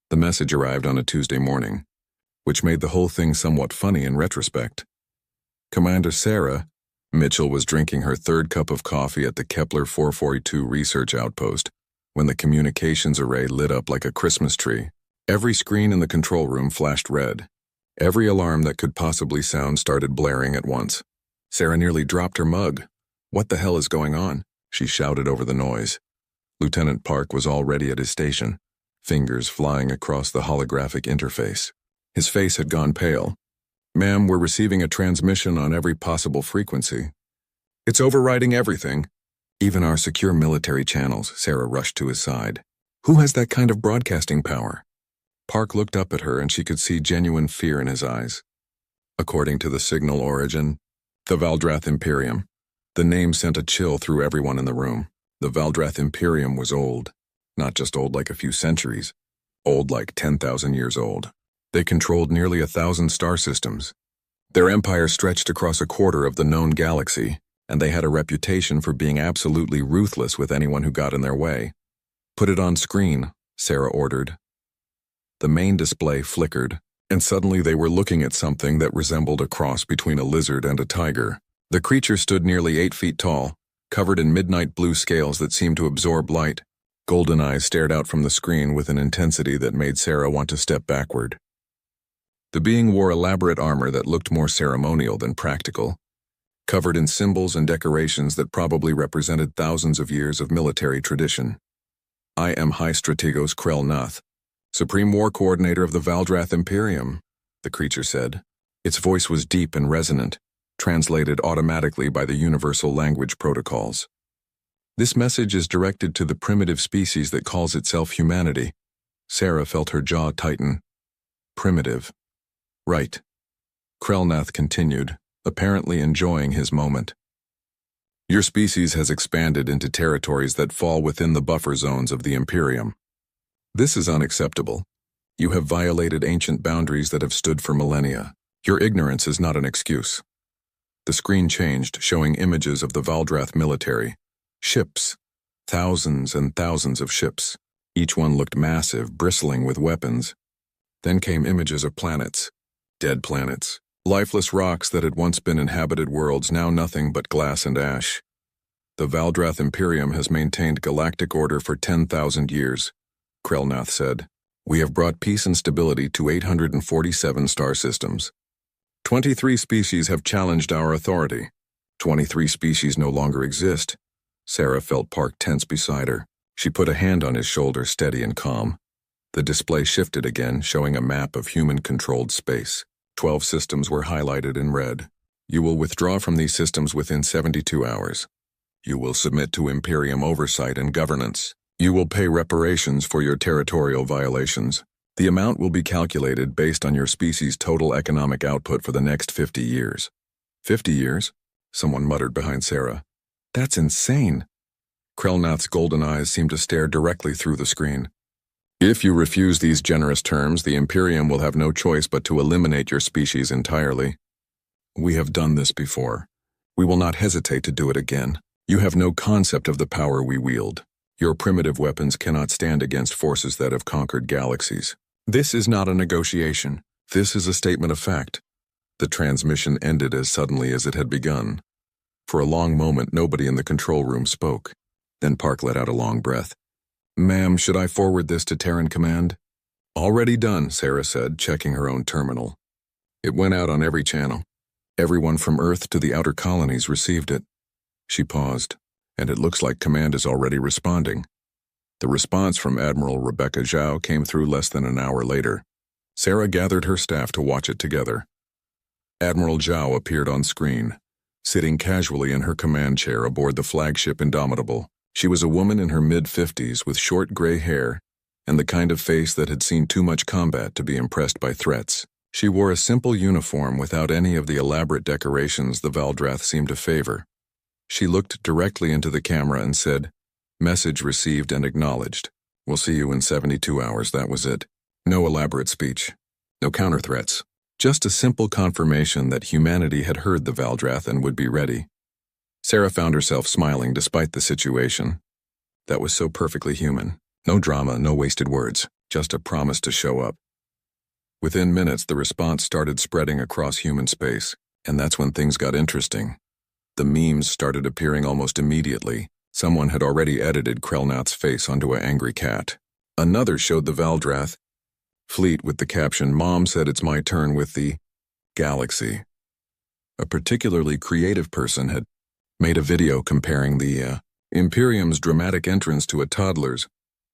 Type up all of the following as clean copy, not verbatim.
The message arrived on a Tuesday morning, which made the whole thing somewhat funny in retrospect. Commander Sarah Mitchell was drinking her third cup of coffee at the Kepler 442 research outpost when the communications array lit up like a Christmas tree. Every screen in the control room flashed red. Every alarm that could possibly sound started blaring at once. Sarah nearly dropped her mug. "What the hell is going on?" she shouted over the noise. Lieutenant Park was already at his station, fingers flying across the holographic interface. His face had gone pale. "Ma'am, we're receiving a transmission on every possible frequency. It's overriding everything. Even our secure military channels." Sarah rushed to his side. "Who has that kind of broadcasting power?" Park looked up at her and she could see genuine fear in his eyes. According to the signal origin, the Valdrath Imperium. The name sent a chill through everyone in the room. The Valdrath Imperium was old. Not just old like a few centuries. Old like 10,000 years old. They controlled nearly 1,000 star systems. Their empire stretched across a quarter of the known galaxy, and they had a reputation for being absolutely ruthless with anyone who got in their way. "Put it on screen," Sarah ordered. The main display flickered, and suddenly they were looking at something that resembled a cross between a lizard and a tiger. The creature stood nearly 8 feet tall, covered in midnight blue scales that seemed to absorb light. Golden eyes stared out from the screen with an intensity that made Sarah want to step backward. The being wore elaborate armor that looked more ceremonial than practical, covered in symbols and decorations that probably represented thousands of years of military tradition. "I am High Strategos Krell Nath, Supreme War Coordinator of the Valdrath Imperium," the creature said. Its voice was deep and resonant, translated automatically by the universal language protocols. "This message is directed to the primitive species that calls itself humanity." Sarah felt her jaw tighten. Primitive. Right. Krellnath continued, apparently enjoying his moment. "Your species has expanded into territories that fall within the buffer zones of the Imperium. This is unacceptable. You have violated ancient boundaries that have stood for millennia. Your ignorance is not an excuse." The screen changed, showing images of the Valdrath military. Ships. Thousands and thousands of ships. Each one looked massive, bristling with weapons. Then came images of planets. Dead planets. Lifeless rocks that had once been inhabited worlds, now nothing but glass and ash. "The Valdrath Imperium has maintained galactic order for 10,000 years, Krellnath said. "We have brought peace and stability to 847 star systems. 23 species have challenged our authority. 23 species no longer exist." Sarah felt Park tense beside her. She put a hand on his shoulder, steady and calm. The display shifted again, showing a map of human-controlled space. 12 systems were highlighted in red. "You will withdraw from these systems within 72 hours. You will submit to Imperium oversight and governance. You will pay reparations for your territorial violations. The amount will be calculated based on your species' total economic output for the next 50 years. 50 years? Someone muttered behind Sarah. "That's insane." Krellnath's golden eyes seemed to stare directly through the screen. "If you refuse these generous terms, the Imperium will have no choice but to eliminate your species entirely. We have done this before. We will not hesitate to do it again. You have no concept of the power we wield. Your primitive weapons cannot stand against forces that have conquered galaxies. This is not a negotiation. This is a statement of fact." The transmission ended as suddenly as it had begun. For a long moment, nobody in the control room spoke. Then Park let out a long breath. "Ma'am, should I forward this to Terran Command?" "Already done," Sarah said, checking her own terminal. It went out on every channel. Everyone from Earth to the outer colonies received it. She paused, and it looks like Command is already responding. The response from Admiral Rebecca Zhao came through less than an hour later. Sarah gathered her staff to watch it together. Admiral Zhao appeared on screen, sitting casually in her command chair aboard the flagship Indomitable. She was a woman in her mid-50s with short gray hair and the kind of face that had seen too much combat to be impressed by threats. She wore a simple uniform without any of the elaborate decorations the Valdrath seemed to favor. She looked directly into the camera and said, "Message received and acknowledged. We'll see you in 72 hours, that was it. No elaborate speech. No counter-threats. Just a simple confirmation that humanity had heard the Valdrath and would be ready." Sarah found herself smiling despite the situation. That was so perfectly human. No drama, no wasted words. just a promise to show up. Within minutes, the response started spreading across human space, and that's when things got interesting. The memes started appearing almost immediately. Someone had already edited Krelnath's face onto an angry cat. Another showed the Valdrath fleet with the caption, "Mom said it's my turn with the galaxy." A particularly creative person had made a video comparing the Imperium's dramatic entrance to a toddler's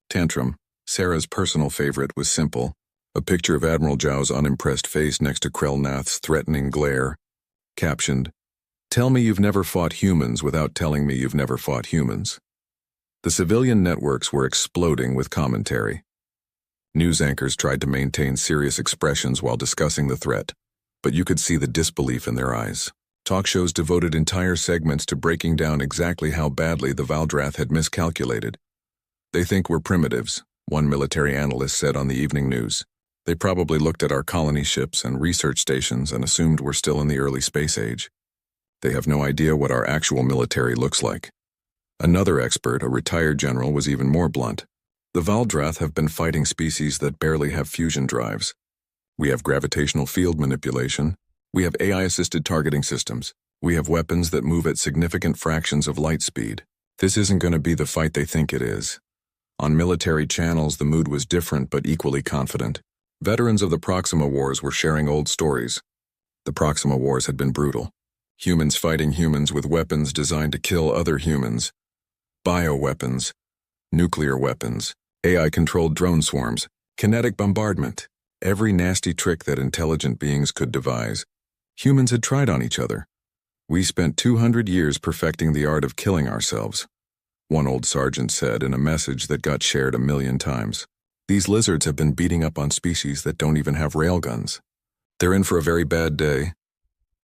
tantrum. Sarah's personal favorite was simple: a picture of Admiral Zhao's unimpressed face next to Krelnath's threatening glare, captioned, "Tell me you've never fought humans without telling me you've never fought humans." The civilian networks were exploding with commentary. News anchors tried to maintain serious expressions while discussing the threat, but you could see the disbelief in their eyes. Talk shows devoted entire segments to breaking down exactly how badly the Valdrath had miscalculated. "They think we're primitives," one military analyst said on the evening news. "They probably looked at our colony ships and research stations and assumed we're still in the early space age. They have no idea what our actual military looks like." Another expert, a retired general, was even more blunt. "The Valdrath have been fighting species that barely have fusion drives. We have gravitational field manipulation. We have AI-assisted targeting systems. We have weapons that move at significant fractions of light speed. This isn't going to be the fight they think it is." On military channels, the mood was different but equally confident. Veterans of the Proxima Wars were sharing old stories. The Proxima Wars had been brutal. Humans fighting humans with weapons designed to kill other humans. Bioweapons, nuclear weapons, AI-controlled drone swarms, kinetic bombardment. Every nasty trick that intelligent beings could devise, humans had tried on each other. "We spent 200 years perfecting the art of killing ourselves," one old sergeant said in a message that got shared 1,000,000 times. "These lizards have been beating up on species that don't even have railguns. They're in for a very bad day."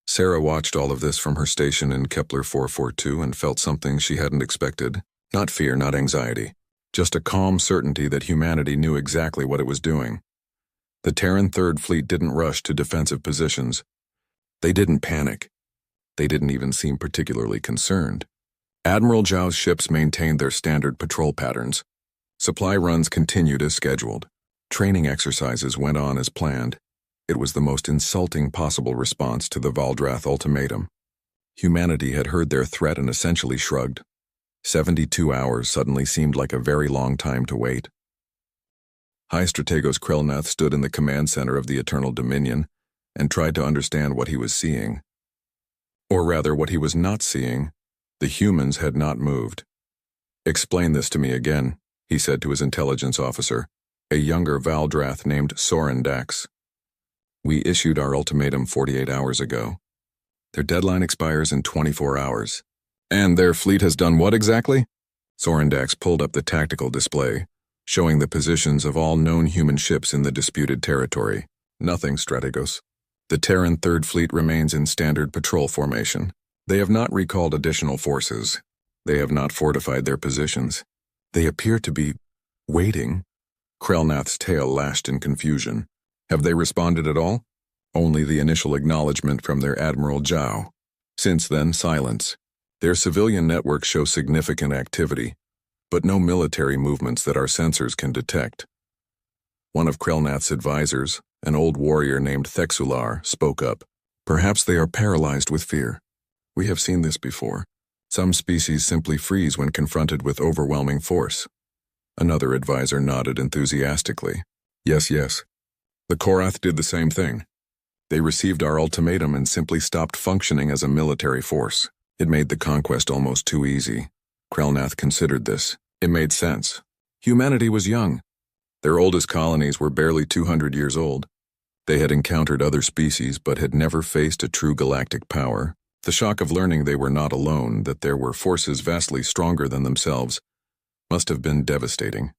Sarah watched all of this from her station in Kepler 442 and felt something she hadn't expected. Not fear, not anxiety. Just a calm certainty that humanity knew exactly what it was doing. The Terran Third Fleet didn't rush to defensive positions. They didn't panic. They didn't even seem particularly concerned. Admiral Zhao's ships maintained their standard patrol patterns. Supply runs continued as scheduled. Training exercises went on as planned. It was the most insulting possible response to the Valdrath ultimatum. Humanity had heard their threat and essentially shrugged. 72 hours suddenly seemed like a very long time to wait. High Strategos Krelnath stood in the command center of the Eternal Dominion and tried to understand what he was seeing. Or rather, what he was not seeing. The humans had not moved. "Explain this to me again," he said to his intelligence officer, a younger Valdrath named Sorendax. "We issued our ultimatum 48 hours ago. Their deadline expires in 24 hours. And their fleet has done what exactly?" Sorendax pulled up the tactical display, showing the positions of all known human ships in the disputed territory. "Nothing, Strategos. The Terran Third Fleet remains in standard patrol formation. They have not recalled additional forces. They have not fortified their positions. They appear to be waiting." Krelnath's tail lashed in confusion. "Have they responded at all?" "Only the initial acknowledgement from their Admiral Zhao. Since then, silence. Their civilian networks show significant activity, but no military movements that our sensors can detect." One of Krelnath's advisors, an old warrior named Thexular, spoke up. "Perhaps they are paralyzed with fear. We have seen this before. Some species simply freeze when confronted with overwhelming force." Another advisor nodded enthusiastically. Yes. The Korath did the same thing. They received our ultimatum and simply stopped functioning as a military force. It made the conquest almost too easy." Krelnath considered this. It made sense. Humanity was young. Their oldest colonies were barely 200 years old. They had encountered other species but had never faced a true galactic power. The shock of learning they were not alone, that there were forces vastly stronger than themselves, must have been devastating.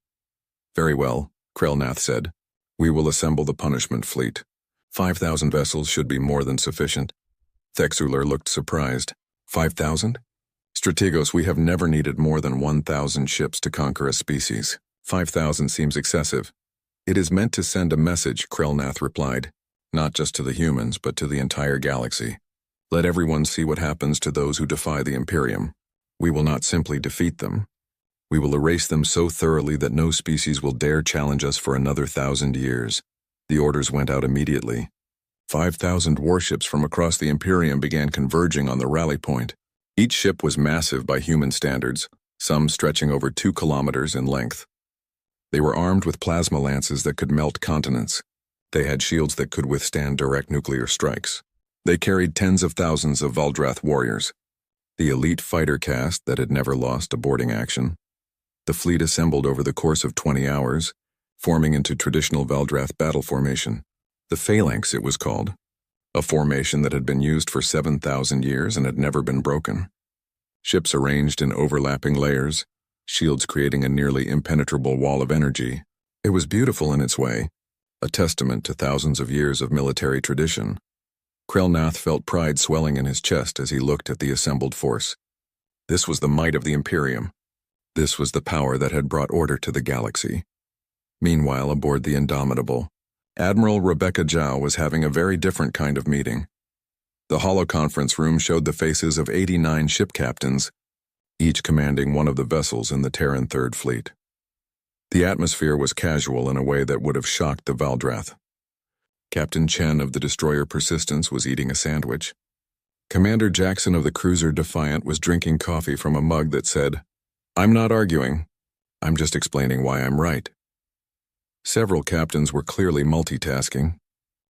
"Very well," Krelnath said. "We will assemble the punishment fleet. 5,000 vessels should be more than sufficient." Thexular looked surprised. 5,000? "Strategos, we have never needed more than 1,000 ships to conquer a species. 5,000 seems excessive." "It is meant to send a message," Krelnath replied. "Not just to the humans, but to the entire galaxy. Let everyone see what happens to those who defy the Imperium. We will not simply defeat them. We will erase them so thoroughly that no species will dare challenge us for another 1,000 years. The orders went out immediately. 5,000 warships from across the Imperium began converging on the rally point. Each ship was massive by human standards, some stretching over 2 kilometers in length. They were armed with plasma lances that could melt continents. They had shields that could withstand direct nuclear strikes. They carried tens of thousands of Valdrath warriors, the elite fighter caste that had never lost a boarding action. The fleet assembled over the course of 20 hours, forming into traditional Valdrath battle formation. The Phalanx, it was called, a formation that had been used for 7,000 years and had never been broken. Ships arranged in overlapping layers, shields creating a nearly impenetrable wall of energy. It was beautiful in its way, a testament to thousands of years of military tradition. Krelnath felt pride swelling in his chest as he looked at the assembled force. This was the might of the Imperium. This was the power that had brought order to the galaxy. Meanwhile, aboard the Indomitable, Admiral Rebecca Zhao was having a very different kind of meeting. The holoconference room showed the faces of 89 ship captains, each commanding one of the vessels in the Terran Third Fleet. The atmosphere was casual in a way that would have shocked the Valdrath. Captain Chen of the destroyer Persistence was eating a sandwich. Commander Jackson of the cruiser Defiant was drinking coffee from a mug that said, "I'm not arguing. I'm just explaining why I'm right." Several captains were clearly multitasking,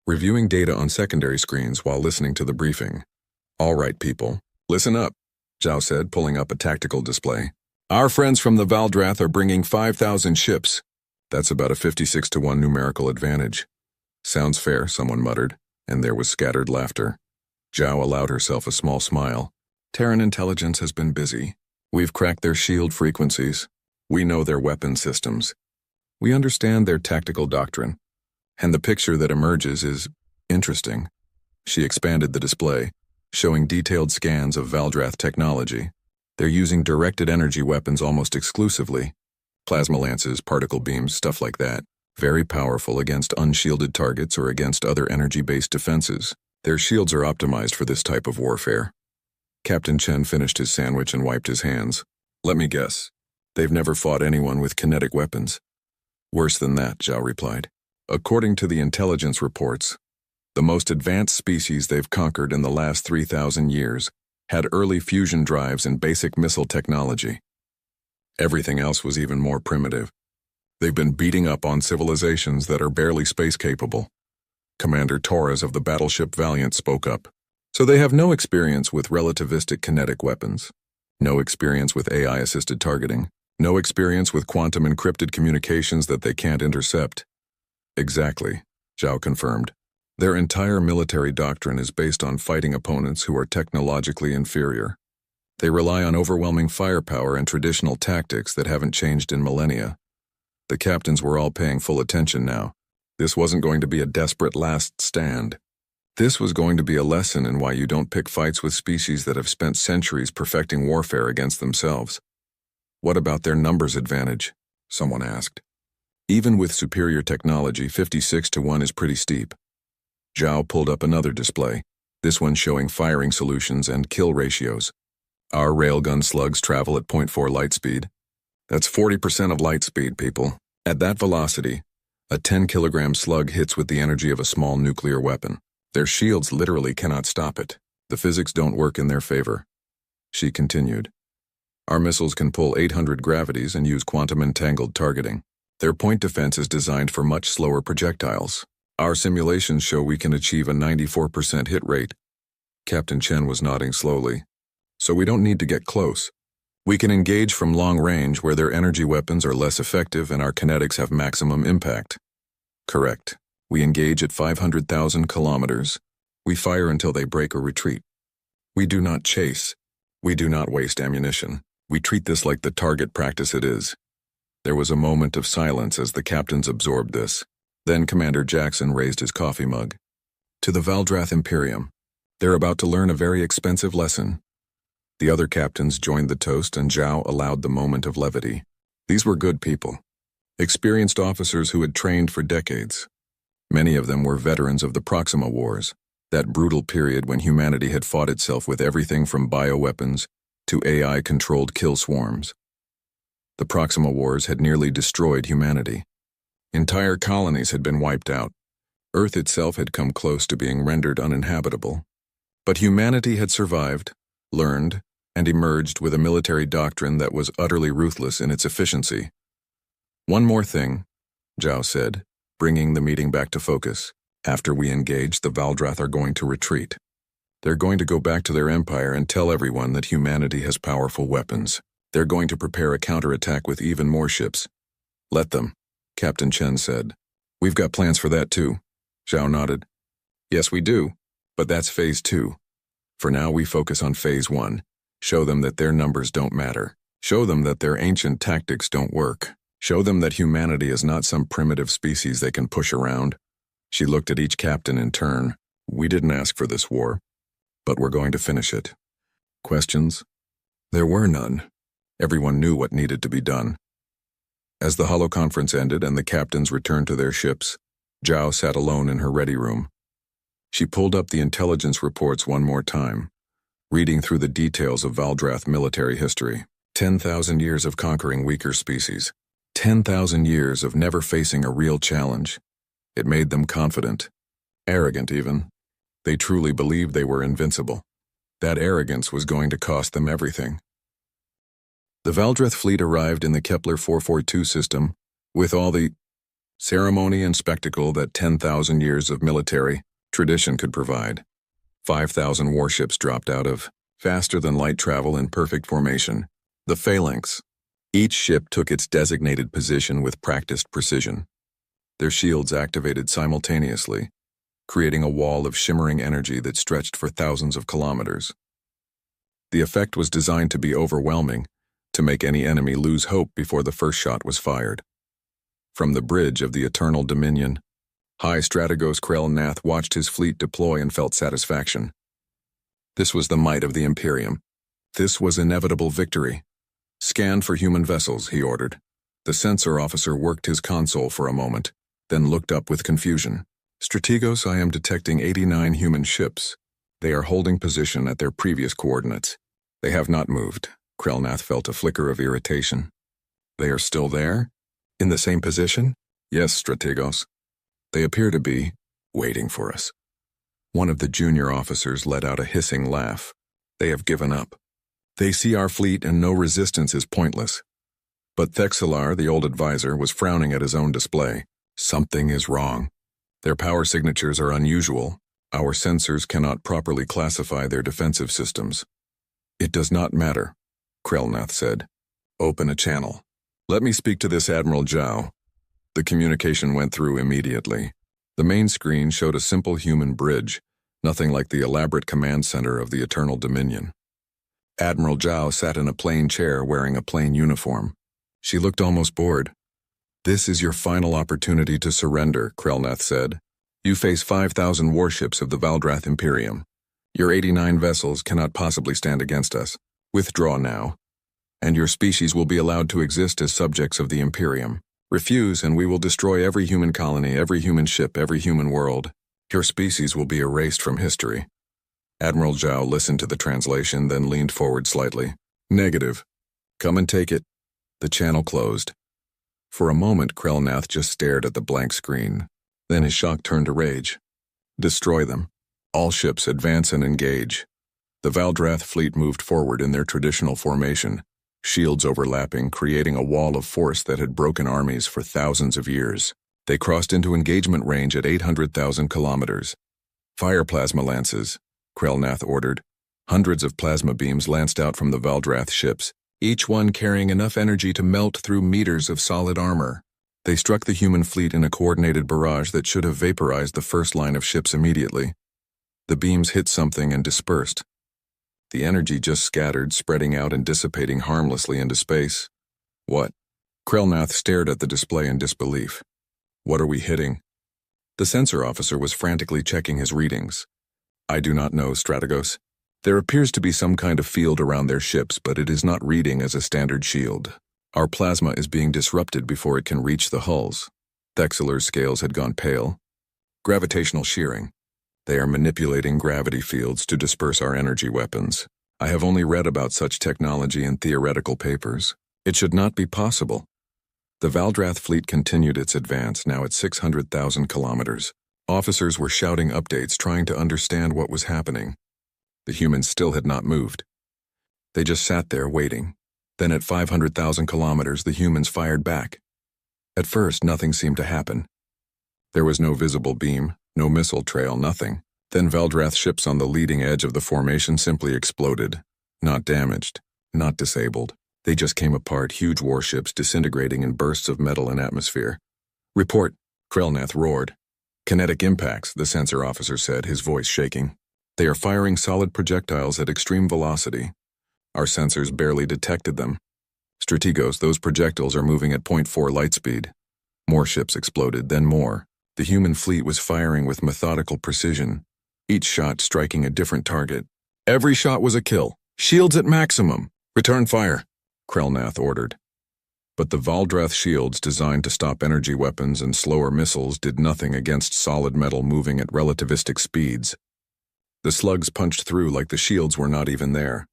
reviewing data on secondary screens while listening to the briefing. "All right, people, listen up," Zhao said, pulling up a tactical display. "Our friends from the Valdrath are bringing 5,000 ships. That's about a 56-to-1 numerical advantage." "Sounds fair," someone muttered, and there was scattered laughter. Zhao allowed herself a small smile. "Terran intelligence has been busy. We've cracked their shield frequencies. We know their weapon systems. We understand their tactical doctrine. And the picture that emerges is interesting." She expanded the display, showing detailed scans of Valdrath technology. They're using directed energy weapons almost exclusively. Plasma lances, particle beams, stuff like that. Very powerful against unshielded targets or against other energy-based defenses. Their shields are optimized for this type of warfare. Captain Chen finished his sandwich and wiped his hands. "Let me guess. They've never fought anyone with kinetic weapons." "Worse than that," Zhao replied. "According to the intelligence reports, the most advanced species they've conquered in the last 3,000 years had early fusion drives and basic missile technology. Everything else was even more primitive. They've been beating up on civilizations that are barely space-capable." Commander Torres of the battleship Valiant spoke up. "So they have no experience with relativistic kinetic weapons, no experience with AI-assisted targeting, no experience with quantum encrypted communications that they can't intercept." "Exactly," Zhao confirmed. "Their entire military doctrine is based on fighting opponents who are technologically inferior. They rely on overwhelming firepower and traditional tactics that haven't changed in millennia." The captains were all paying full attention now. This wasn't going to be a desperate last stand. This was going to be a lesson in why you don't pick fights with species that have spent centuries perfecting warfare against themselves. "What about their numbers advantage?" someone asked. "Even with superior technology, 56-to-1 is pretty steep." Zhao pulled up another display, this one showing firing solutions and kill ratios. "Our railgun slugs travel at 0.4 light speed. That's 40% of light speed, people. At that velocity, a 10-kilogram slug hits with the energy of a small nuclear weapon. Their shields literally cannot stop it. The physics don't work in their favor." She continued. "Our missiles can pull 800 gravities and use quantum-entangled targeting. Their point defense is designed for much slower projectiles. Our simulations show we can achieve a 94% hit rate." Captain Chen was nodding slowly. "So we don't need to get close. We can engage from long range where their energy weapons are less effective and our kinetics have maximum impact." "Correct. We engage at 500,000 kilometers. We fire until they break or retreat. We do not chase. We do not waste ammunition. We treat this like the target practice it is." There was a moment of silence as the captains absorbed this. Then Commander Jackson raised his coffee mug. "To the Valdrath Imperium. They're about to learn a very expensive lesson." The other captains joined the toast and Zhao allowed the moment of levity. These were good people. Experienced officers who had trained for decades. Many of them were veterans of the Proxima Wars, that brutal period when humanity had fought itself with everything from bioweapons to AI-controlled kill swarms. The Proxima Wars had nearly destroyed humanity. Entire colonies had been wiped out. Earth itself had come close to being rendered uninhabitable. But humanity had survived, learned, and emerged with a military doctrine that was utterly ruthless in its efficiency. "One more thing," Zhao said, bringing the meeting back to focus. "After we engage, the Valdrath are going to retreat. They're going to go back to their empire and tell everyone that humanity has powerful weapons. They're going to prepare a counterattack with even more ships." "Let them," Captain Chen said. "We've got plans for that too." Zhao nodded. "Yes, we do, but that's Phase 2. For now, we focus on Phase 1. Show them that their numbers don't matter. Show them that their ancient tactics don't work. Show them that humanity is not some primitive species they can push around." She looked at each captain in turn. "We didn't ask for this war, but we're going to finish it." Questions? There were none. Everyone knew what needed to be done. As the holoconference ended and the captains returned to their ships, Zhao sat alone in her ready room. She pulled up the intelligence reports one more time, reading through the details of Valdrath military history. 10,000 years of conquering weaker species. 10,000 years of never facing a real challenge. It made them confident. Arrogant, even. They truly believed they were invincible. That arrogance was going to cost them everything. The Valdrath fleet arrived in the Kepler 442 system with all the ceremony and spectacle that 10,000 years of military tradition could provide. 5,000 warships dropped out of faster-than-light travel in perfect formation, the phalanx. Each ship took its designated position with practiced precision. Their shields activated simultaneously, creating a wall of shimmering energy that stretched for thousands of kilometers. The effect was designed to be overwhelming, to make any enemy lose hope before the first shot was fired. From the bridge of the Eternal Dominion, High Strategos Krell-Nath watched his fleet deploy and felt satisfaction. This was the might of the Imperium. This was inevitable victory. "Scan for human vessels," he ordered. The sensor officer worked his console for a moment, then looked up with confusion. "Strategos, I am detecting 89 human ships. They are holding position at their previous coordinates. They have not moved." Krell-Nath felt a flicker of irritation. "They are still there? In the same position?" "Yes, Strategos. They appear to be waiting for us." One of the junior officers let out a hissing laugh. "They have given up. They see our fleet and no resistance is pointless." But Thexelar, the old advisor, was frowning at his own display. "Something is wrong. Their power signatures are unusual. Our sensors cannot properly classify their defensive systems." "It does not matter," Krell-Nath said. "Open a channel. Let me speak to this Admiral Zhao." The communication went through immediately. The main screen showed a simple human bridge, nothing like the elaborate command center of the Eternal Dominion. Admiral Zhao sat in a plain chair wearing a plain uniform. She looked almost bored. "This is your final opportunity to surrender," Krell-Nath said. "You face 5,000 warships of the Valdrath Imperium. Your 89 vessels cannot possibly stand against us. Withdraw now, and your species will be allowed to exist as subjects of the Imperium. Refuse, and we will destroy every human colony, every human ship, every human world. Your species will be erased from history." Admiral Zhao listened to the translation, then leaned forward slightly. "Negative. Come and take it." The channel closed. For a moment, Krell-Nath just stared at the blank screen. Then his shock turned to rage. "Destroy them. All ships advance and engage." The Valdrath fleet moved forward in their traditional formation, shields overlapping, creating a wall of force that had broken armies for thousands of years. They crossed into engagement range at 800,000 kilometers. "Fire plasma lances," Krell-Nath ordered. Hundreds of plasma beams lanced out from the Valdrath ships, each one carrying enough energy to melt through meters of solid armor. They struck the human fleet in a coordinated barrage that should have vaporized the first line of ships immediately. The beams hit something and dispersed. The energy just scattered, spreading out and dissipating harmlessly into space. "What?" Krell-Nath stared at the display in disbelief. "What are we hitting?" The sensor officer was frantically checking his readings. "I do not know, Strategos. There appears to be some kind of field around their ships, but it is not reading as a standard shield. Our plasma is being disrupted before it can reach the hulls." Thexelar's scales had gone pale. "Gravitational shearing. They are manipulating gravity fields to disperse our energy weapons. I have only read about such technology in theoretical papers. It should not be possible. The Valdrath fleet continued its advance, now at 600,000 kilometers. Officers were shouting updates, trying to understand what was happening. The humans still had not moved. They just sat there waiting. Then at 500,000 kilometers, the humans fired back. At first, nothing seemed to happen. There was no visible beam, no missile trail, nothing. Then Valdrath ships on the leading edge of the formation simply exploded. Not damaged, not disabled. They just came apart, huge warships disintegrating in bursts of metal and atmosphere. "Report," Krelnath roared. "Kinetic impacts," the sensor officer said, his voice shaking. "They are firing solid projectiles at extreme velocity. Our sensors barely detected them. Strategos, those projectiles are moving at 0.4 light speed." More ships exploded, then more. The human fleet was firing with methodical precision, each shot striking a different target. Every shot was a kill. "Shields at maximum. Return fire," Krelnath ordered. But the Valdrath shields, designed to stop energy weapons and slower missiles, did nothing against solid metal moving at relativistic speeds. The slugs punched through like the shields were not even there.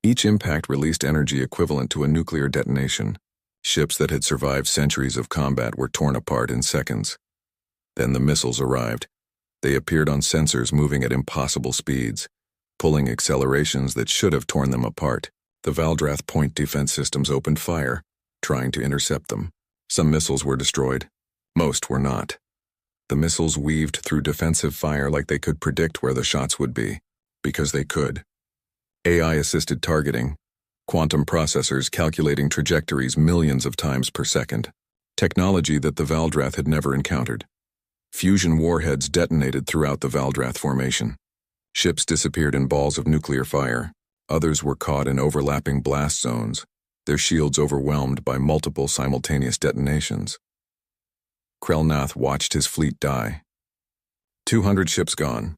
Each impact released energy equivalent to a nuclear detonation. Ships that had survived centuries of combat were torn apart in seconds. Then the missiles arrived. They appeared on sensors moving at impossible speeds, pulling accelerations that should have torn them apart. The Valdrath point defense systems opened fire, trying to intercept them. Some missiles were destroyed. Most were not. The missiles weaved through defensive fire like they could predict where the shots would be, because they could. AI-assisted targeting, quantum processors calculating trajectories millions of times per second, technology that the Valdrath had never encountered. Fusion warheads detonated throughout the Valdrath formation. Ships disappeared in balls of nuclear fire. Others were caught in overlapping blast zones, their shields overwhelmed by multiple simultaneous detonations. Krelnath watched his fleet die. 200 ships gone.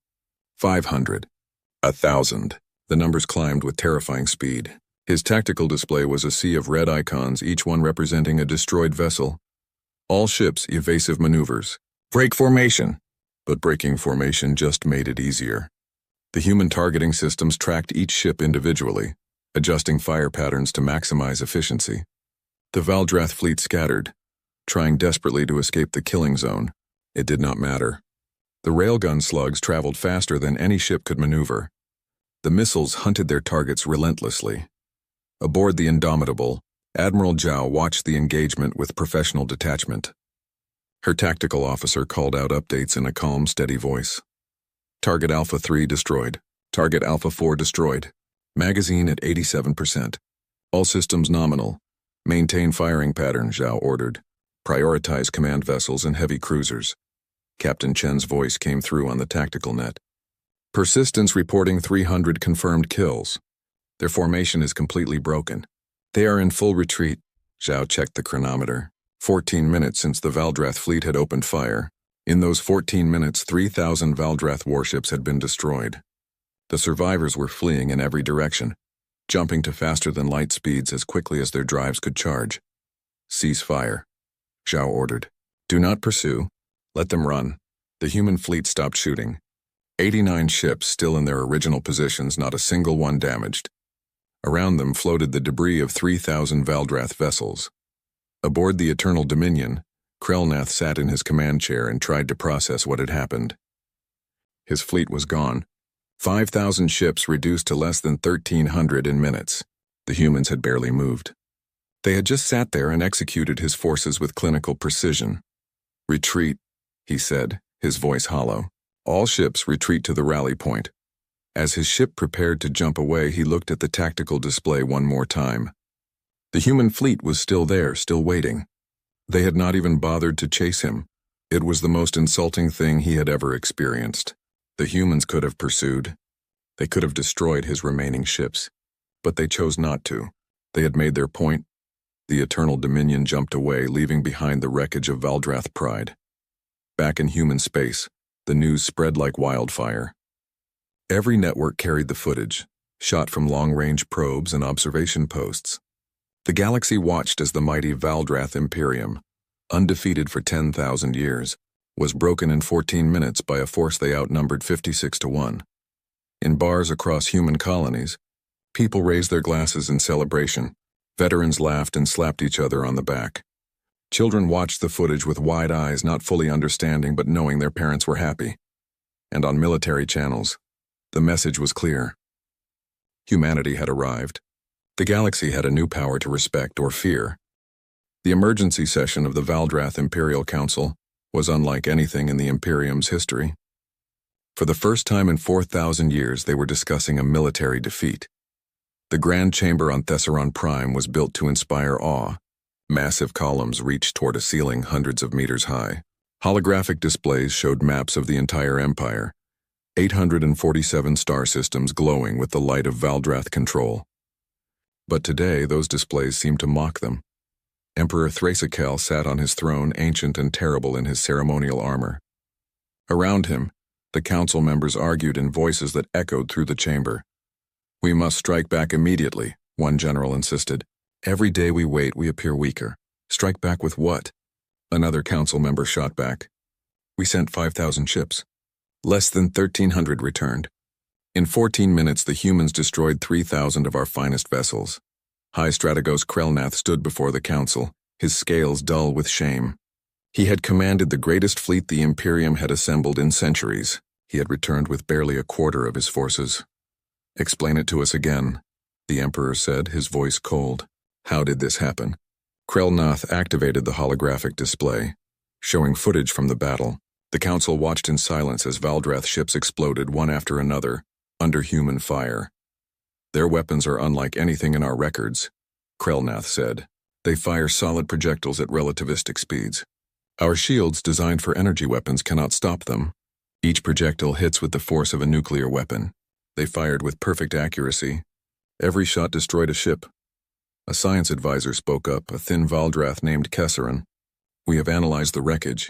500. 1,000. The numbers climbed with terrifying speed. His tactical display was a sea of red icons, each one representing a destroyed vessel. All ships evasive maneuvers. Break formation. But breaking formation just made it easier. The human targeting systems tracked each ship individually, adjusting fire patterns to maximize efficiency. The Valdrath fleet scattered, trying desperately to escape the killing zone. It did not matter. The railgun slugs traveled faster than any ship could maneuver. The missiles hunted their targets relentlessly. Aboard the Indomitable, Admiral Zhao watched the engagement with professional detachment. Her tactical officer called out updates in a calm, steady voice. Target Alpha 3 destroyed. Target Alpha 4 destroyed. Magazine at 87%. All systems nominal. Maintain firing pattern, Zhao ordered. Prioritize command vessels and heavy cruisers. Captain Chen's voice came through on the tactical net. Persistence reporting 300 confirmed kills. Their formation is completely broken. They are in full retreat. Zhao checked the chronometer. 14 minutes since the Valdrath fleet had opened fire. In those 14 minutes, 3,000 Valdrath warships had been destroyed. The survivors were fleeing in every direction, jumping to faster-than-light speeds as quickly as their drives could charge. Cease fire, Zhao ordered. Do not pursue. Let them run. The human fleet stopped shooting. 89 ships still in their original positions, not a single one damaged. Around them floated the debris of 3,000 Valdrath vessels. Aboard the Eternal Dominion, Krelnath sat in his command chair and tried to process what had happened. His fleet was gone. 5,000 ships reduced to less than 1,300 in minutes. The humans had barely moved. They had just sat there and executed his forces with clinical precision. Retreat, he said, his voice hollow. All ships retreat to the rally point. As his ship prepared to jump away, he looked at the tactical display one more time. The human fleet was still there, still waiting. They had not even bothered to chase him. It was the most insulting thing he had ever experienced. The humans could have pursued. They could have destroyed his remaining ships. But they chose not to. They had made their point. The Eternal Dominion jumped away, leaving behind the wreckage of Valdrath Pride. Back in human space, the news spread like wildfire. Every network carried the footage, shot from long-range probes and observation posts. The galaxy watched as the mighty Valdrath Imperium, undefeated for 10,000 years, was broken in 14 minutes by a force they outnumbered 56-1. In bars across human colonies, people raised their glasses in celebration. Veterans laughed and slapped each other on the back. Children watched the footage with wide eyes, not fully understanding but knowing their parents were happy. And on military channels, the message was clear. Humanity had arrived. The galaxy had a new power to respect or fear. The emergency session of the Valdrath Imperial Council was unlike anything in the Imperium's history. For the first time in 4,000 years, they were discussing a military defeat. The Grand Chamber on Thesseron Prime was built to inspire awe. Massive columns reached toward a ceiling hundreds of meters high. Holographic displays showed maps of the entire empire, 847 star systems glowing with the light of Valdrath control. But today, those displays seemed to mock them. Emperor Thracikel sat on his throne, ancient and terrible in his ceremonial armor. Around him, the council members argued in voices that echoed through the chamber. "We must strike back immediately," one general insisted. "Every day we wait, we appear weaker. Strike back with what?" Another council member shot back. "We sent 5,000 ships. Less than 1,300 returned. In 14 minutes, the humans destroyed 3,000 of our finest vessels." High Strategos Krelnath stood before the council, his scales dull with shame. He had commanded the greatest fleet the Imperium had assembled in centuries. He had returned with barely a quarter of his forces. "Explain it to us again," the Emperor said, his voice cold. "How did this happen?" Krelnath activated the holographic display, showing footage from the battle. The council watched in silence as Valdrath ships exploded one after another, under human fire. "Their weapons are unlike anything in our records," Krelnath said. "They fire solid projectiles at relativistic speeds. Our shields designed for energy weapons cannot stop them. Each projectile hits with the force of a nuclear weapon. They fired with perfect accuracy. Every shot destroyed a ship." A science advisor spoke up, a thin Valdrath named Kesserin. "We have analyzed the wreckage.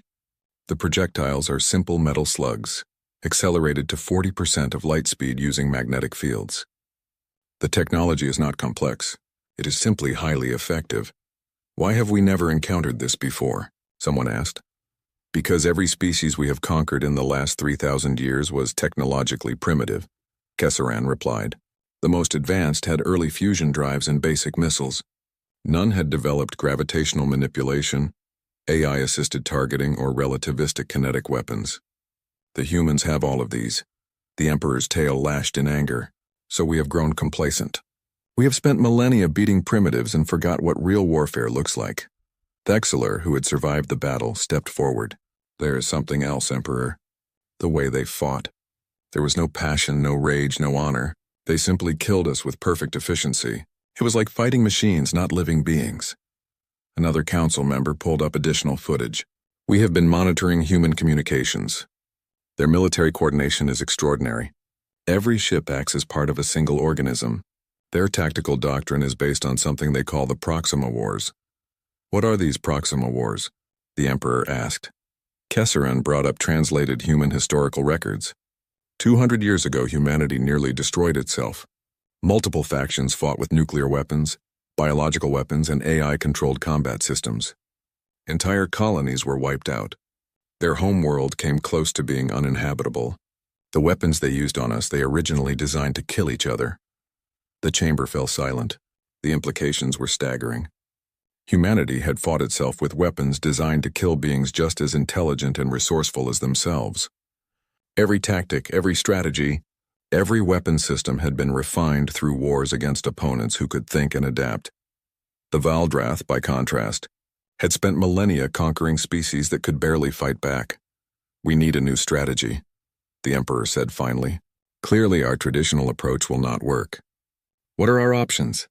The projectiles are simple metal slugs, accelerated to 40% of light speed using magnetic fields. The technology is not complex. It is simply highly effective." "Why have we never encountered this before?" someone asked. "Because every species we have conquered in the last 3,000 years was technologically primitive," Kesseran replied. "The most advanced had early fusion drives and basic missiles. None had developed gravitational manipulation, AI-assisted targeting, or relativistic kinetic weapons. The humans have all of these." The Emperor's tail lashed in anger. "So we have grown complacent. We have spent millennia beating primitives and forgot what real warfare looks like." Thexler, who had survived the battle, stepped forward. "There is something else, Emperor. The way they fought. There was no passion, no rage, no honor. They simply killed us with perfect efficiency. It was like fighting machines, not living beings." Another council member pulled up additional footage. "We have been monitoring human communications. Their military coordination is extraordinary. Every ship acts as part of a single organism. Their tactical doctrine is based on something they call the Proxima Wars." "What are these Proxima Wars?" the Emperor asked. Kesserin brought up translated human historical records. 200 years ago, humanity nearly destroyed itself. Multiple factions fought with nuclear weapons, biological weapons, and AI-controlled combat systems. Entire colonies were wiped out. Their homeworld came close to being uninhabitable. The weapons they used on us, they originally designed to kill each other. The chamber fell silent. The implications were staggering. Humanity had fought itself with weapons designed to kill beings just as intelligent and resourceful as themselves. Every tactic, every strategy, every weapon system had been refined through wars against opponents who could think and adapt. The Valdrath, by contrast, had spent millennia conquering species that could barely fight back. "We need a new strategy," the Emperor said finally. "Clearly our traditional approach will not work." "What are our options?"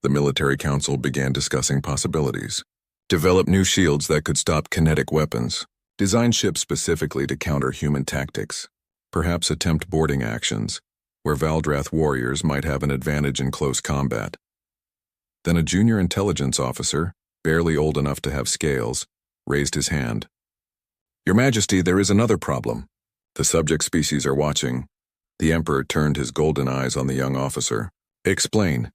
The military council began discussing possibilities. "Develop new shields that could stop kinetic weapons. Design ships specifically to counter human tactics. Perhaps attempt boarding actions, where Valdrath warriors might have an advantage in close combat." Then a junior intelligence officer, barely old enough to have scales, raised his hand. "Your Majesty, there is another problem. The subject species are watching." The Emperor turned his golden eyes on the young officer. "Explain."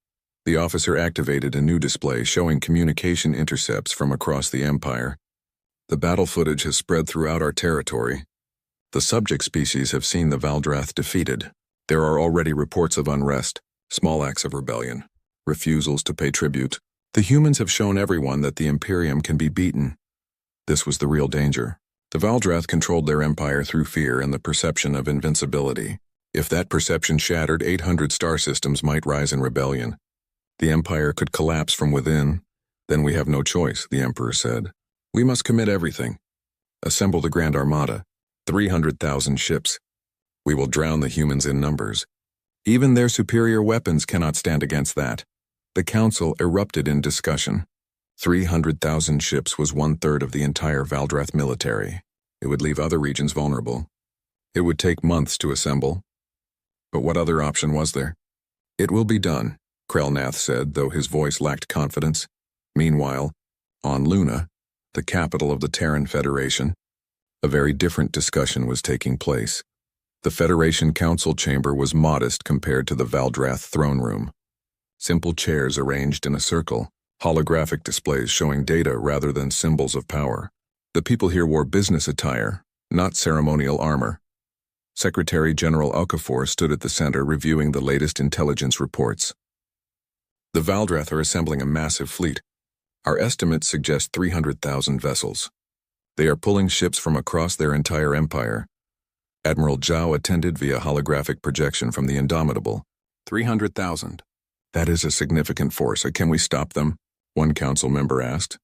The officer activated a new display showing communication intercepts from across the Empire. "The battle footage has spread throughout our territory. The subject species have seen the Valdrath defeated. There are already reports of unrest, small acts of rebellion, refusals to pay tribute. The humans have shown everyone that the Imperium can be beaten. This was the real danger. The Valdrath controlled their empire through fear and the perception of invincibility. If that perception shattered, 800 star systems might rise in rebellion. The empire could collapse from within. Then we have no choice, the Emperor said. We must commit everything. Assemble the Grand Armada, 300,000 ships. We will drown the humans in numbers. Even their superior weapons cannot stand against that. The council erupted in discussion. 300,000 ships was 1/3 of the entire Valdrath military. It would leave other regions vulnerable. It would take months to assemble. But what other option was there? It will be done, Krelnath said, though his voice lacked confidence. Meanwhile, on Luna, the capital of the Terran Federation, a very different discussion was taking place. The Federation Council chamber was modest compared to the Valdrath throne room. Simple chairs arranged in a circle, holographic displays showing data rather than symbols of power. The people here wore business attire, not ceremonial armor. Secretary General Okafor stood at the center reviewing the latest intelligence reports. The Valdrath are assembling a massive fleet. Our estimates suggest 300,000 vessels. They are pulling ships from across their entire empire. Admiral Zhao attended via holographic projection from the Indomitable. 300,000. That is a significant force. Can we stop them? One council member asked.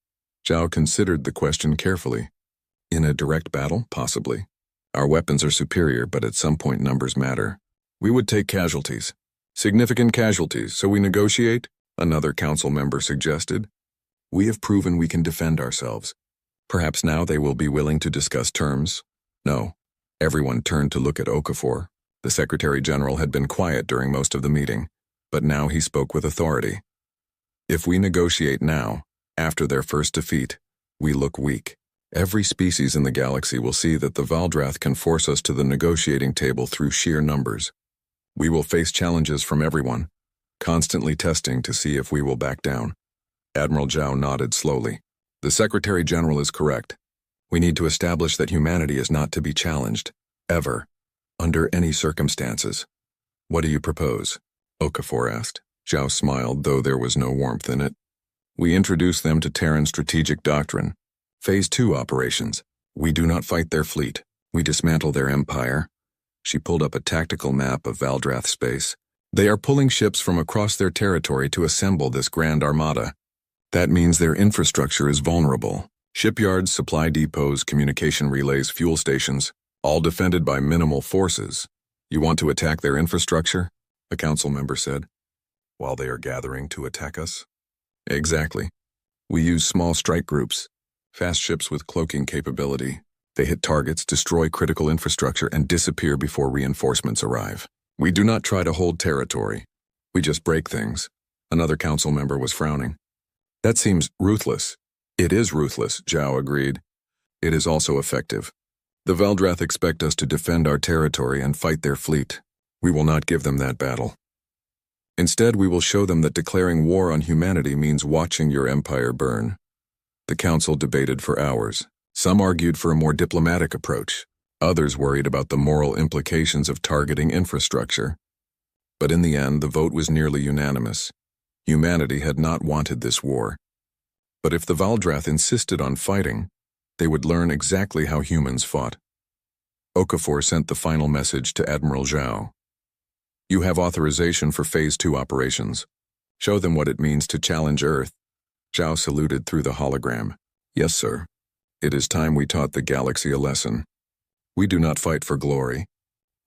Zhao considered the question carefully. In a direct battle? Possibly. Our weapons are superior, but at some point numbers matter. We would take casualties. Significant casualties, so we negotiate? Another council member suggested. We have proven we can defend ourselves. Perhaps now they will be willing to discuss terms? No. Everyone turned to look at Okafor. The Secretary General had been quiet during most of the meeting, but now he spoke with authority. If we negotiate now, after their first defeat, we look weak. Every species in the galaxy will see that the Valdrath can force us to the negotiating table through sheer numbers. We will face challenges from everyone, constantly testing to see if we will back down. Admiral Zhao nodded slowly. The Secretary General is correct. We need to establish that humanity is not to be challenged, ever, under any circumstances. What do you propose? Okafor asked. Zhao smiled, though there was no warmth in it. We introduce them to Terran strategic doctrine. Phase 2 operations. We do not fight their fleet. We dismantle their empire. She pulled up a tactical map of Valdrath space. They are pulling ships from across their territory to assemble this Grand Armada. That means their infrastructure is vulnerable. Shipyards, supply depots, communication relays, fuel stations, all defended by minimal forces. You want to attack their infrastructure? A council member said. While they are gathering to attack us? Exactly. We use small strike groups. Fast ships with cloaking capability. They hit targets, destroy critical infrastructure, and disappear before reinforcements arrive. We do not try to hold territory. We just break things. Another council member was frowning. That seems ruthless. It is ruthless, Zhao agreed. It is also effective. The Valdrath expect us to defend our territory and fight their fleet. We will not give them that battle. Instead, we will show them that declaring war on humanity means watching your empire burn. The council debated for hours. Some argued for a more diplomatic approach. Others worried about the moral implications of targeting infrastructure. But in the end, the vote was nearly unanimous. Humanity had not wanted this war. But if the Valdrath insisted on fighting, they would learn exactly how humans fought. Okafor sent the final message to Admiral Zhao. You have authorization for Phase 2 operations. Show them what it means to challenge Earth. Zhao saluted through the hologram. Yes, sir. It is time we taught the galaxy a lesson. We do not fight for glory.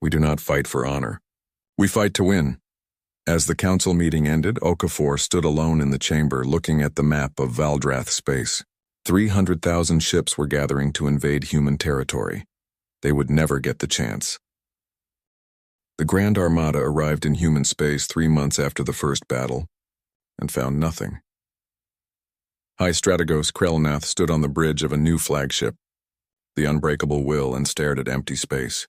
We do not fight for honor. We fight to win. As the council meeting ended, Okafor stood alone in the chamber looking at the map of Valdrath space. 300,000 ships were gathering to invade human territory. They would never get the chance. The Grand Armada arrived in human space 3 months after the first battle, and found nothing. High Strategos Krelnath stood on the bridge of a new flagship, the Unbreakable Will, and stared at empty space.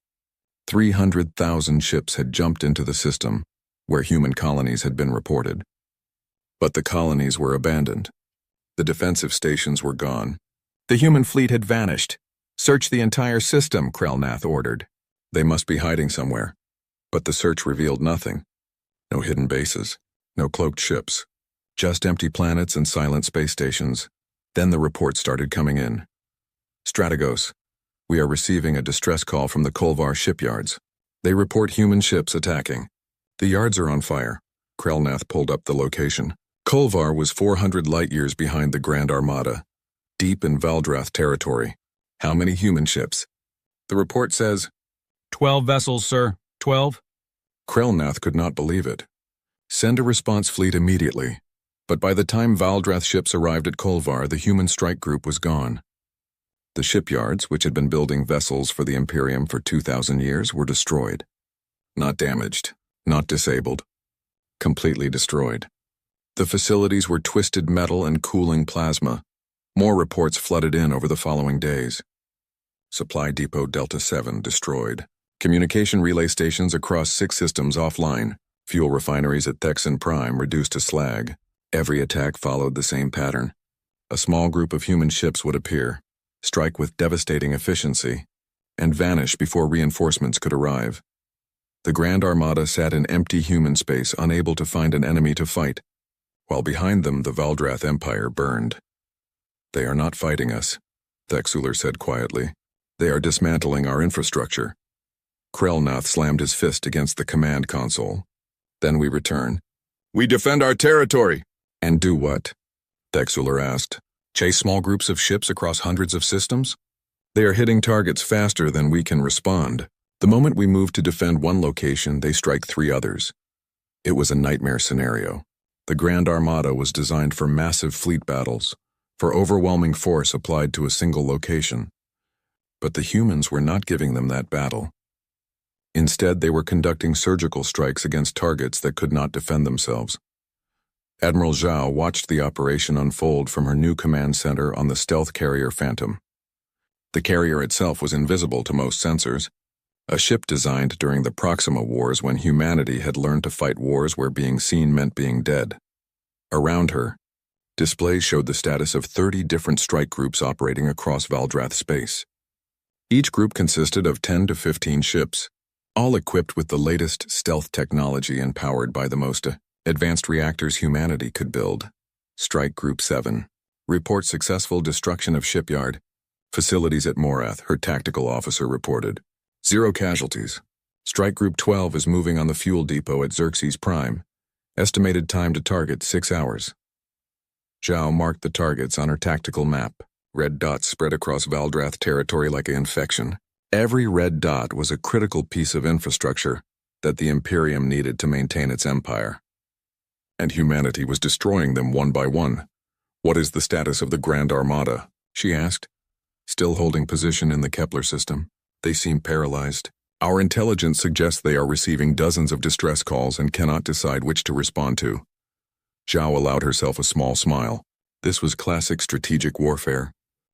300,000 ships had jumped into the system, where human colonies had been reported. But the colonies were abandoned. The defensive stations were gone. The human fleet had vanished. Search the entire system, Krelnath ordered. They must be hiding somewhere. But the search revealed nothing. No hidden bases, no cloaked ships, Just empty planets and silent space stations. Then the reports started coming in. Strategos. We are receiving a distress call from the Kolvar shipyards. They report human ships attacking. The yards are on fire. Krelnath pulled up the location. Kolvar was 400 light-years behind the Grand Armada, deep in Valdrath territory. How many human ships? The report says, 12 vessels, sir. 12? Krelnath could not believe it. Send a response fleet immediately. But by the time Valdrath ships arrived at Kolvar, the human strike group was gone. The shipyards, which had been building vessels for the Imperium for 2,000 years, were destroyed. Not damaged, not disabled. Completely destroyed. The facilities were twisted metal and cooling plasma. More reports flooded in over the following days. Supply Depot Delta 7 destroyed. Communication relay stations across 6 systems offline. Fuel refineries at Thexan Prime reduced to slag. Every attack followed the same pattern. A small group of human ships would appear, strike with devastating efficiency, and vanish before reinforcements could arrive. The Grand Armada sat in empty human space, unable to find an enemy to fight, while behind them the Valdrath Empire burned. They are not fighting us, Thexuler said quietly. They are dismantling our infrastructure. Krelnath slammed his fist against the command console. Then we return. We defend our territory. And do what? Thexuler asked. Chase small groups of ships across hundreds of systems? They are hitting targets faster than we can respond. The moment we move to defend one location, they strike 3 others. It was a nightmare scenario. The Grand Armada was designed for massive fleet battles, for overwhelming force applied to a single location. But the humans were not giving them that battle. Instead, they were conducting surgical strikes against targets that could not defend themselves. Admiral Zhao watched the operation unfold from her new command center on the stealth carrier Phantom. The carrier itself was invisible to most sensors, a ship designed during the Proxima Wars when humanity had learned to fight wars where being seen meant being dead. Around her, displays showed the status of 30 different strike groups operating across Valdrath space. Each group consisted of 10 to 15 ships, all equipped with the latest stealth technology and powered by the most advanced reactors humanity could build. Strike Group 7. Report successful destruction of shipyard. Facilities at Morath, her tactical officer reported. 0 casualties. Strike Group 12 is moving on the fuel depot at Xerxes Prime. Estimated time to target 6 hours. Zhao marked the targets on her tactical map. Red dots spread across Valdrath territory like an infection. Every red dot was a critical piece of infrastructure that the Imperium needed to maintain its empire. And humanity was destroying them one by one. What is the status of the Grand Armada? She asked. Still holding position in the Kepler system. They seem paralyzed. Our intelligence suggests they are receiving dozens of distress calls and cannot decide which to respond to. Zhao allowed herself a small smile. This was classic strategic warfare.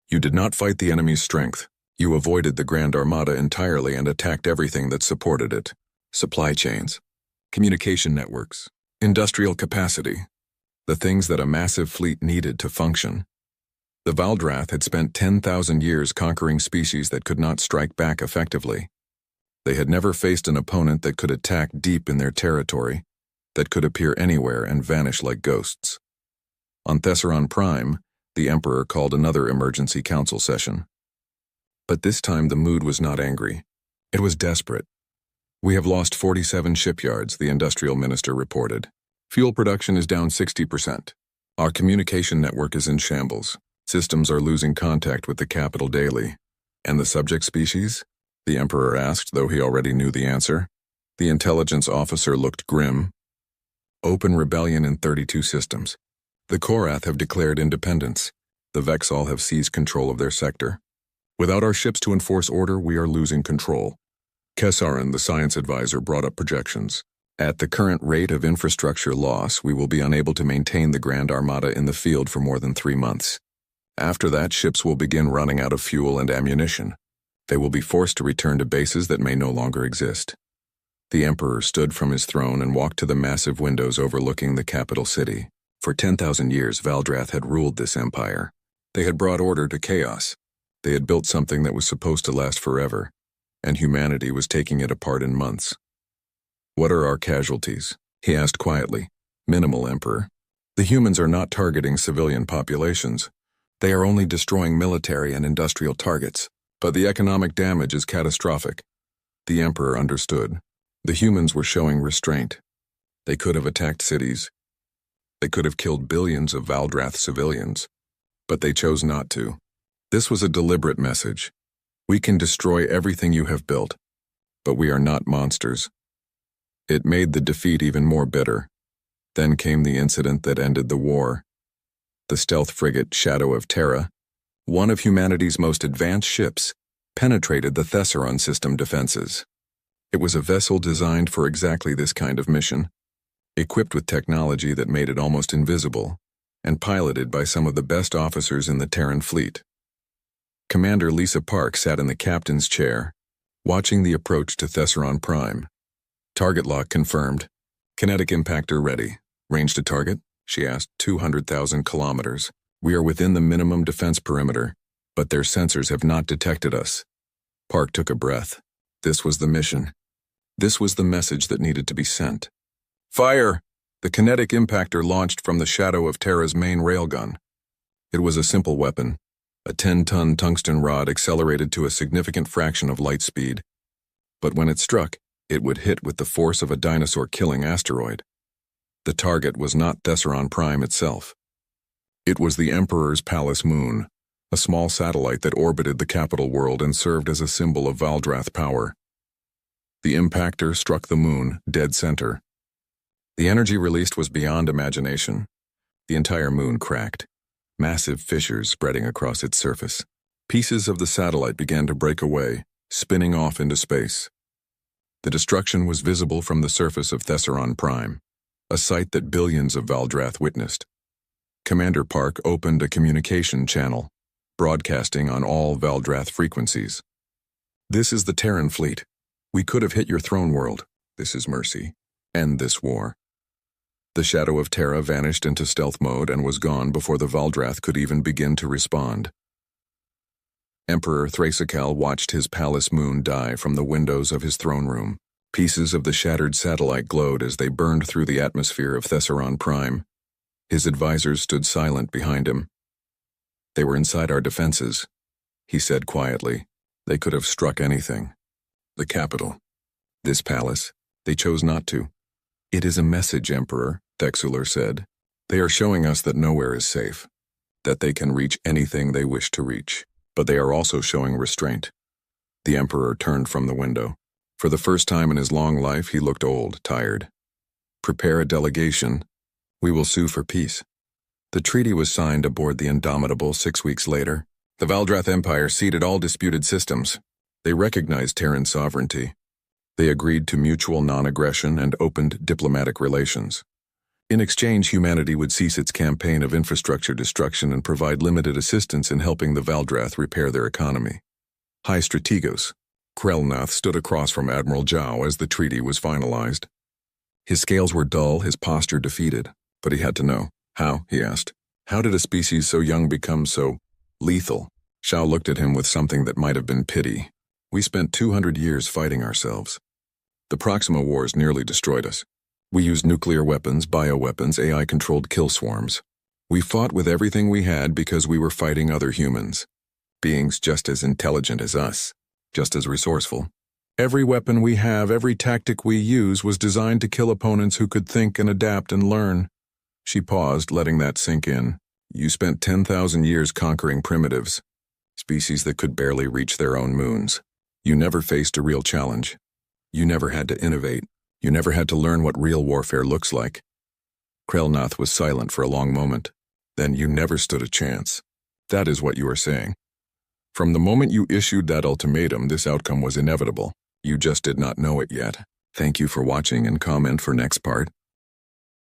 You did not fight the enemy's strength. You avoided the Grand Armada entirely and attacked everything that supported it. Supply chains, communication networks, industrial capacity, the things that a massive fleet needed to function. The Valdrath had spent 10,000 years conquering species that could not strike back effectively. They had never faced an opponent that could attack deep in their territory, that could appear anywhere and vanish like ghosts. On Thesseron Prime, the Emperor called another emergency council session. But this time the mood was not angry. It was desperate. We have lost 47 shipyards, the industrial minister reported. Fuel production is down 60%. Our communication network is in shambles. Systems are losing contact with the capital daily. And the subject species? The Emperor asked, though he already knew the answer. The intelligence officer looked grim. Open rebellion in 32 systems. The Korath have declared independence. The Vexal have seized control of their sector. Without our ships to enforce order, we are losing control. Kesaran, the science advisor, brought up projections. At the current rate of infrastructure loss, we will be unable to maintain the Grand Armada in the field for more than 3 months. After that, ships will begin running out of fuel and ammunition. They will be forced to return to bases that may no longer exist. The Emperor stood from his throne and walked to the massive windows overlooking the capital city. For 10,000 years, Valdrath had ruled this empire. They had brought order to chaos. They had built something that was supposed to last forever, and humanity was taking it apart in months. What are our casualties? He asked quietly. Minimal, Emperor. The humans are not targeting civilian populations. They are only destroying military and industrial targets. But the economic damage is catastrophic. The Emperor understood. The humans were showing restraint. They could have attacked cities. They could have killed billions of Valdrath civilians. But they chose not to. This was a deliberate message. We can destroy everything you have built, but we are not monsters. It made the defeat even more bitter. Then came the incident that ended the war. The stealth frigate Shadow of Terra, one of humanity's most advanced ships, penetrated the Thesseron system defenses. It was a vessel designed for exactly this kind of mission, equipped with technology that made it almost invisible, and piloted by some of the best officers in the Terran fleet. Commander Lisa Park sat in the captain's chair, watching the approach to Thesseron Prime. Target lock confirmed. Kinetic impactor ready. Range to target? She asked. 200,000 kilometers. We are within the minimum defense perimeter, but their sensors have not detected us. Park took a breath. This was the mission. This was the message that needed to be sent. Fire! The kinetic impactor launched from the Shadow of Terra's main railgun. It was a simple weapon. A 10-ton tungsten rod accelerated to a significant fraction of light speed. But when it struck, it would hit with the force of a dinosaur-killing asteroid. The target was not Thesseron Prime itself. It was the Emperor's Palace moon, a small satellite that orbited the capital world and served as a symbol of Valdrath power. The impactor struck the moon, dead center. The energy released was beyond imagination. The entire moon cracked, massive fissures spreading across its surface. Pieces of the satellite began to break away, spinning off into space. The destruction was visible from the surface of Thesseron Prime, a sight that billions of Valdrath witnessed. Commander Park opened a communication channel, broadcasting on all Valdrath frequencies. This is the Terran fleet. We could have hit your throne world. This is mercy. End this war. The Shadow of Terra vanished into stealth mode and was gone before the Valdrath could even begin to respond. Emperor Thracical watched his palace moon die from the windows of his throne room. Pieces of the shattered satellite glowed as they burned through the atmosphere of Thesseron Prime. His advisors stood silent behind him. They were inside our defenses, he said quietly. They could have struck anything. The capital. This palace. They chose not to. It is a message, Emperor, Thexular said. They are showing us that nowhere is safe, that they can reach anything they wish to reach, but they are also showing restraint. The Emperor turned from the window. For the first time in his long life, he looked old, tired. Prepare a delegation. We will sue for peace. The treaty was signed aboard the Indomitable 6 weeks later. The Valdrath Empire ceded all disputed systems. They recognized Terran sovereignty. They agreed to mutual non-aggression and opened diplomatic relations. In exchange, humanity would cease its campaign of infrastructure destruction and provide limited assistance in helping the Valdrath repair their economy. High Strategos, Krelnath stood across from Admiral Zhao as the treaty was finalized. His scales were dull, his posture defeated, but he had to know. How? He asked. How did a species so young become so lethal? Zhao looked at him with something that might have been pity. We spent 200 years fighting ourselves. The Proxima Wars nearly destroyed us. We used nuclear weapons, bioweapons, AI-controlled kill swarms. We fought with everything we had because we were fighting other humans. Beings just as intelligent as us, just as resourceful. Every weapon we have, every tactic we use was designed to kill opponents who could think and adapt and learn. She paused, letting that sink in. You spent 10,000 years conquering primitives, species that could barely reach their own moons. You never faced a real challenge. You never had to innovate. You never had to learn what real warfare looks like. Krelnath was silent for a long moment. Then you never stood a chance. That is what you are saying. From the moment you issued that ultimatum, this outcome was inevitable. You just did not know it yet. Thank you for watching and comment for next part.